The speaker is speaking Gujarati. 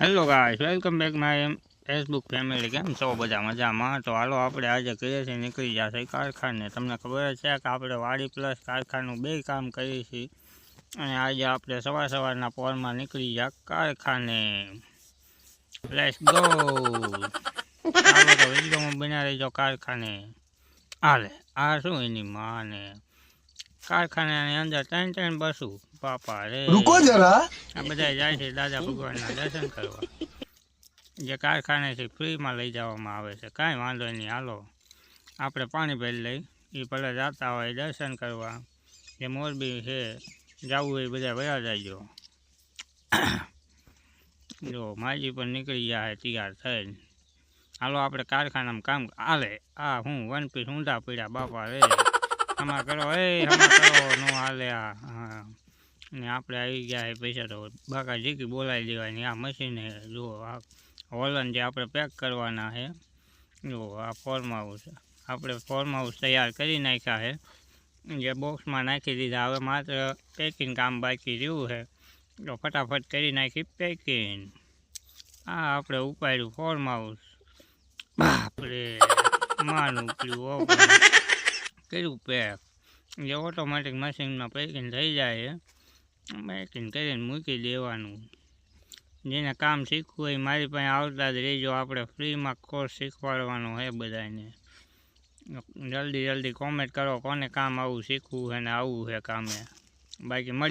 Hello guys, welcome back my Facebook family. કેમ છો બધા? મજામાં? તો હાલો આપણે આજે કહીએ છીએ નીકળી જશે કારખાને. તમને ખબર છે કે આપણે વાડી પ્લસ કારખાનું બે કામ કરીએ છીએ અને આજે આપણે સવારના પોરમાં નીકળી ગયા કારખાને. Let's go. ચાલો તો વિડીયોમાં બના રહીજો કારખાને. હાલે આ શું એની માને કારખાનાની અંદર ત્રણ બસું બાપા રે. रुको जरा આ બધા જાય છે દાદા ભગવાનના દર્શન કરવા, જે કારખાનેથી ફ્રીમાં લઈ જવામાં આવે છે. કાંઈ વાંધો નહીં, હાલો આપણે પાણી ભરી લઈ. એ ભલે જતા હોય દર્શન કરવા, જે મોરબી છે જવું હોય બધા વયા જાયજો. જો માજી પણ નીકળી જાય તૈયાર થઈને. હાલો આપણે કારખાનામાં કામ હાલે. આ હું વન પીસ ઊંધા પડ્યા બાપા રે. આમાં કરો આમાં કરો નો હાલે. હા ને આપણે આવી ગયા એ પૈસા તો બાકા જીકી બોલાવી દેવાની. આ મશીન જુઓ, આ હોલન જે આપણે પેક કરવાના છે. જુઓ આ ફોર્મ હાઉસ આપણે ફોર્મ હાઉસ તૈયાર કરી નાખ્યા છે, જે બોક્સમાં નાખી દીધા. હવે માત્ર પેકિંગ કામ બાકી રહ્યું છે, તો ફટાફટ કરી નાખી પેકિંગ. આ આપણે ઉપાડ્યું ફોર્મ હાઉસ. બાપરે માનું ઉપડ્યું કર્યું પેક. જે ઓટોમેટિક મશીનમાં પેકિંગ થઈ જાય છે, પેકિંગ કરીને મૂકી દેવાનું. જેને કામ શીખવું હોય મારી પાસે આવતા જ રહેજો. આપણે ફ્રીમાં કોર્સ શીખવાડવાનો છે બધાને. જલ્દી કોમેન્ટ કરો કોને કામ આવું શીખવું છે ને આવવું છે કામે. બાકી મળી